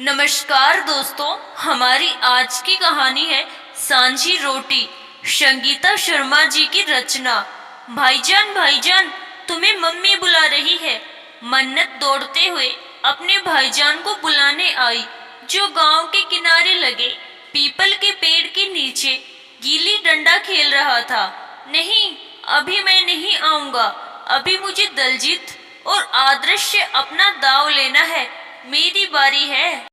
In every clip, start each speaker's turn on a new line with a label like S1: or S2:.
S1: नमस्कार दोस्तों, हमारी आज की कहानी है सांझी रोटी। संगीता शर्मा जी की रचना। भाईजान भाईजान, तुम्हें मम्मी बुला रही है। मन्नत दौड़ते हुए अपने भाईजान को बुलाने आई, जो गांव के किनारे लगे पीपल के पेड़ के नीचे गीली डंडा खेल रहा था। नहीं, अभी मैं नहीं आऊंगा। अभी मुझे दलजीत और आदर्श से अपना दाव लेना है। मेरी बारी है।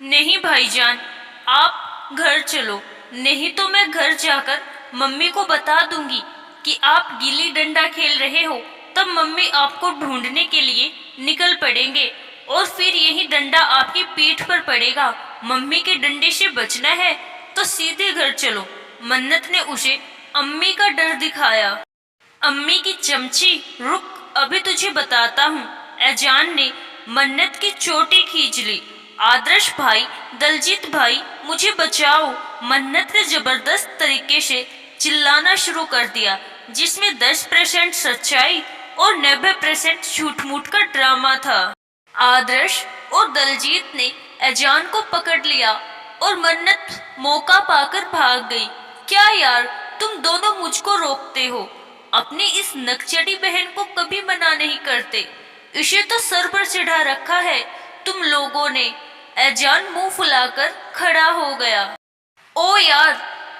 S1: नहीं भाईजान, आप घर चलो, नहीं तो मैं घर जाकर मम्मी को बता दूंगी कि आप गिल्ली डंडा खेल रहे हो। तब मम्मी आपको ढूंढने के लिए निकल पड़ेंगे और फिर यही डंडा आपकी पीठ पर पड़ेगा। मम्मी के डंडे से बचना है तो सीधे घर चलो। मन्नत ने उसे अम्मी का डर दिखाया। अम्मी की चमची, रुक, अभी तुझे बताता हूँ। ऐजान ने मन्नत की चोटी खींच ली। आदर्श भाई, दलजीत भाई, मुझे बचाओ। मन्नत ने जबरदस्त तरीके से चिल्लाना शुरू कर दिया, जिसमें 10% सच्चाई और 90% झूठ मूठ का ड्रामा था। आदर्श और दलजीत ने ऐजान को पकड़ लिया और मन्नत मौका पाकर भाग गई। क्या यार, तुम दोनों मुझको रोकते हो। अपनी इस नकचड़ी बहन को कभी मना नहीं करते। इसे तो सर पर चढ़ा रखा है तुम लोगों ने। ऐजान मुंह फुलाकर खड़ा हो गया। ओ यार,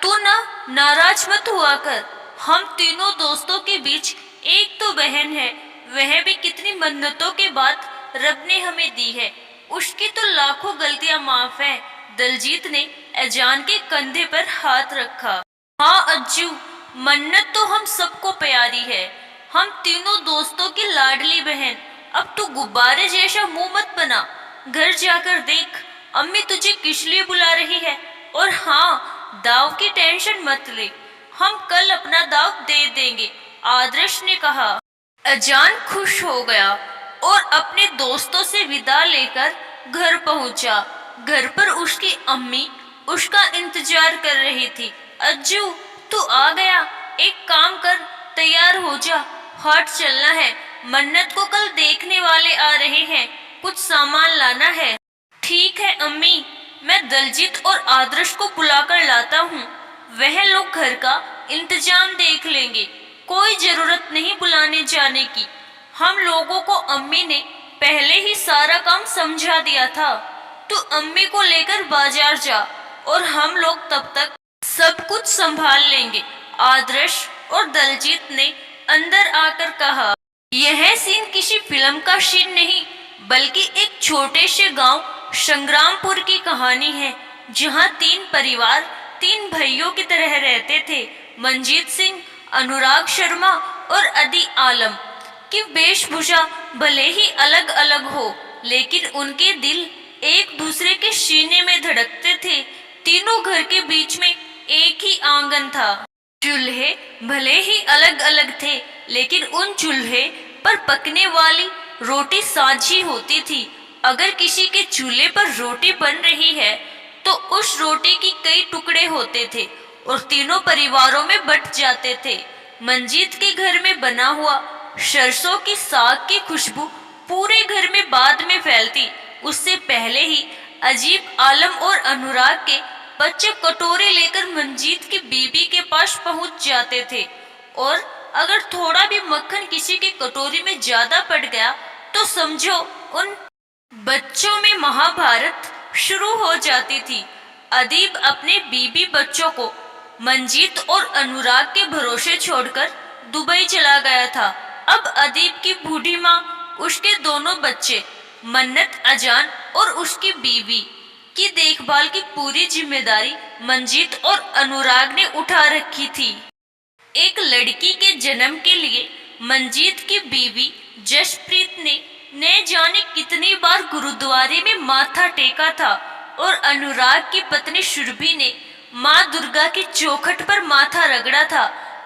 S1: तू ना नाराज मत हुआ कर। हम तीनों दोस्तों के बीच एक तो बहन है, वह भी कितनी मन्नतों के बाद रब ने हमें दी है। उसकी तो लाखों गलतियां माफ है। दलजीत ने ऐजान के कंधे पर हाथ रखा। हाँ अज्जू, मन्नत तो हम सबको प्यारी है। हम तीनों दोस्तों की लाडली बहन। अब तू गुब्बारे जैसा मुंह मत बना। घर जाकर देख, अम्मी तुझे किस लिए बुला रही है। और हाँ, दाव की टेंशन मत ले, हम कल अपना दाव दे देंगे, आदर्श ने कहा। अजान खुश हो गया और अपने दोस्तों से विदा लेकर घर पहुंचा। घर पर उसकी अम्मी उसका इंतजार कर रही थी। अज्जू, तू आ गया। एक काम कर, तैयार हो जा, हाट चलना है। मन्नत को कल देखने वाले आ रहे हैं, कुछ सामान लाना है। ठीक है अम्मी, मैं दलजीत और आदर्श को बुलाकर लाता हूँ। वह लोग घर का इंतजाम देख लेंगे। कोई जरूरत नहीं बुलाने जाने की। हम लोगों को अम्मी ने पहले ही सारा काम समझा दिया था। तू अम्मी को लेकर बाजार जा और हम लोग तब तक सब कुछ संभाल लेंगे, आदर्श और दलजीत ने अंदर आकर कहा। यह सीन किसी फिल्म का सीन नहीं, बल्कि एक छोटे से गांव संग्रामपुर की कहानी है, जहां 3 परिवार 3 भाइयों की तरह रहते थे। मंजीत सिंह, अनुराग शर्मा और अदी आलम की वेशभूषा भले ही अलग अलग हो, लेकिन उनके दिल एक दूसरे के सीने में धड़कते थे। तीनों घर के बीच में एक ही आंगन था। चूल्हे भले ही अलग अलग थे, लेकिन उन चूल्हे पर पकने वाली रोटी साझी होती थी। अगर किसी के चूल्हे पर रोटी बन रही है तो उस रोटी की कई टुकड़े होते थे और तीनों परिवारों में बंट जाते थे। मंजीत के घर में बना हुआ सरसों की साग की खुशबू पूरे घर में बाद में फैलती। उससे पहले ही अजीब आलम और अनुराग के बच्चे कटोरे लेकर मंजीत की बीबी के पास पहुंच जाते थे, और अगर थोड़ा भी मक्खन किसी की कटोरी में ज्यादा पड़ गया तो समझो उन बच्चों में महाभारत शुरू हो जाती थी। अदीब अपने बीबी बच्चों को मंजीत और अनुराग के भरोसे छोड़कर दुबई चला गया था। अब अदीब की बूढ़ी माँ, उसके दोनों बच्चे मन्नत, अजान और उसकी बीवी की देखभाल की पूरी जिम्मेदारी मंजीत और अनुराग ने उठा रखी थी। एक लड़की के जन्म के लिए मंजीत की बीवी जसप्रीत ने न जाने कितनी बार गुरुद्वारे में माथा टेका था, और अनुराग की पत्नी सुरभि ने माँ दुर्गा की चौखट पर माथा रगड़ा था।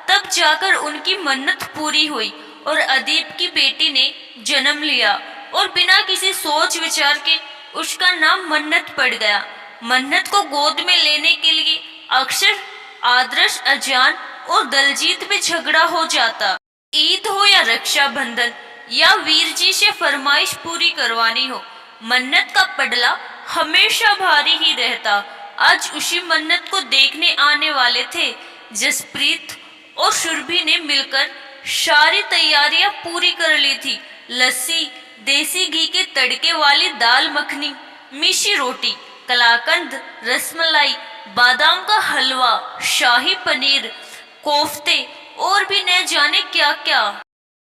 S1: तब जाकर उनकी मन्नत पूरी हुई और अदीब की बेटी ने जन्म लिया, और बिना किसी सोच विचार के उसका नाम मन्नत पड़ गया। मन्नत को गोद में लेने के लिए अक्सर आदर्श, अजान और दलजीत में झगड़ा हो जाता। ईद हो या रक्षाबंधन या वीर जी से फरमाइश पूरी करवानी हो, मन्नत का पडला हमेशा भारी ही रहता। आज उसी मन्नत को देखने आने वाले थे। जसप्रीत और सुरभि ने मिलकर सारी तैयारियां पूरी कर ली थी। लस्सी, देसी घी के तड़के वाली दाल मखनी, मीठी रोटी, कलाकंद, रसमलाई, बादाम का हलवा, शाही पनीर, कोफ्ते और भी न जाने क्या क्या।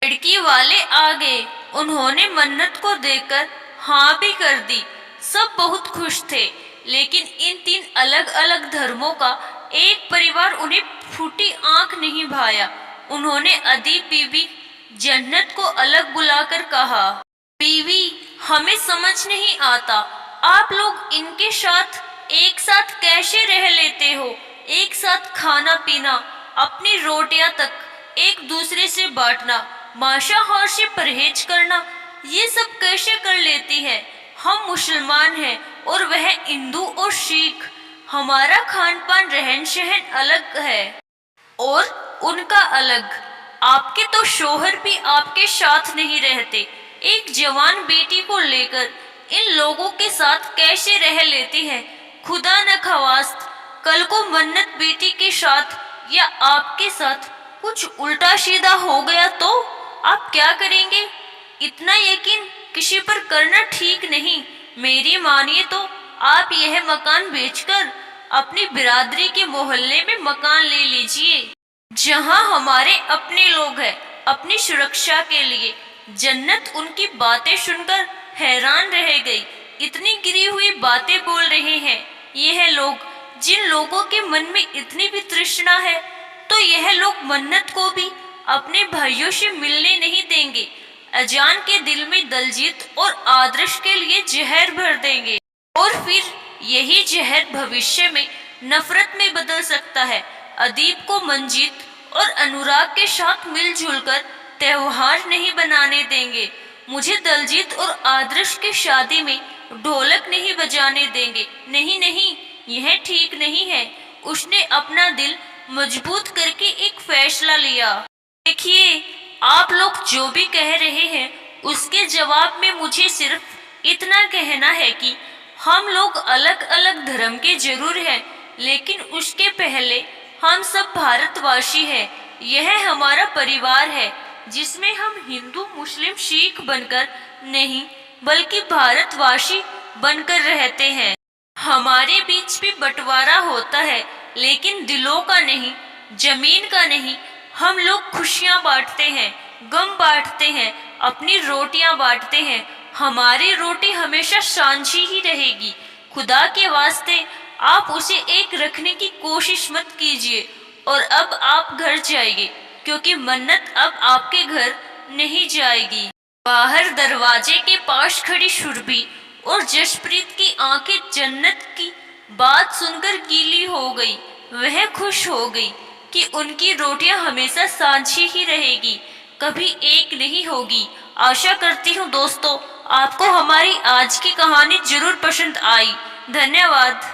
S1: लड़की वाले आ गए। उन्होंने मन्नत को देखकर हाँ भी कर दी। सब बहुत खुश थे, लेकिन इन 3 अलग अलग धर्मों का एक परिवार उन्हें फूटी आंख नहीं भाया। उन्होंने अदीब बीबी जन्नत को अलग बुलाकर कहा, बीवी, हमें समझ नहीं आता, आप लोग इनके साथ एक साथ कैसे रह लेते हो? एक साथ खाना पीना, अपनी रोटियां तक एक दूसरे से बांटना, मांसाहार से परहेज करना, ये सब कैसे कर लेती है? हम मुसलमान हैं और वह हिंदू और सिख। हमारा खान पान रहन सहन अलग है और उनका अलग। आपके तो शोहर भी आपके साथ नहीं रहते। एक जवान बेटी को लेकर इन लोगों के साथ कैसे रह लेती है? खुदा न खवास्त कल को मन्नत बेटी के साथ या आपके साथ कुछ उल्टा सीधा हो गया तो आप क्या करेंगे? इतना यकीन किसी पर करना ठीक नहीं। मेरी मानिए तो आप यह मकान बेचकर अपनी बिरादरी के मोहल्ले में मकान ले लीजिए, जहां हमारे अपने लोग हैं, अपनी सुरक्षा के लिए। जन्नत उनकी बातें सुनकर हैरान रह गई। इतनी गिरी हुई बातें बोल रहे हैं यह लोग। जिन लोगों के मन में इतनी भी तृष्णा है, तो यह लोग मन्नत को भी अपने भाइयों से मिलने नहीं देंगे। अजान के दिल में दलजीत और आदर्श के लिए जहर भर देंगे, और फिर यही जहर भविष्य में नफरत में बदल सकता है। अदीब को मंजीत और अनुराग के साथ मिलजुल कर त्योहार नहीं बनाने देंगे। मुझे दलजीत और आदर्श की शादी में ढोलक नहीं बजाने देंगे। नहीं नहीं, यह ठीक नहीं है। उसने अपना दिल मजबूत करके एक फैसला लिया। देखिए, आप लोग जो भी कह रहे हैं उसके जवाब में मुझे सिर्फ इतना कहना है कि हम लोग अलग अलग धर्म के जरूर हैं, लेकिन उसके पहले हम सब भारतवासी हैं। यह हमारा परिवार है, जिसमें हम हिंदू मुस्लिम सिख बनकर नहीं, बल्कि भारतवासी बनकर रहते हैं। हमारे बीच भी बंटवारा होता है, लेकिन दिलों का नहीं, जमीन का नहीं। हम लोग खुशियां बांटते हैं, गम बांटते हैं, अपनी रोटियां बांटते हैं। हमारी रोटी हमेशा सांझी ही रहेगी। खुदा के वास्ते आप उसे एक रखने की कोशिश मत कीजिए। और अब आप घर जाइए, क्योंकि मन्नत अब आपके घर नहीं जाएगी। बाहर दरवाजे के पास खड़ी सुरभि और जसप्रीत की आंखें जन्नत की बात सुनकर गीली हो गई। वह खुश हो गई कि उनकी रोटियां हमेशा सांझी ही रहेगी, कभी एक नहीं होगी। आशा करती हूँ दोस्तों, आपको हमारी आज की कहानी जरूर पसंद आई। धन्यवाद।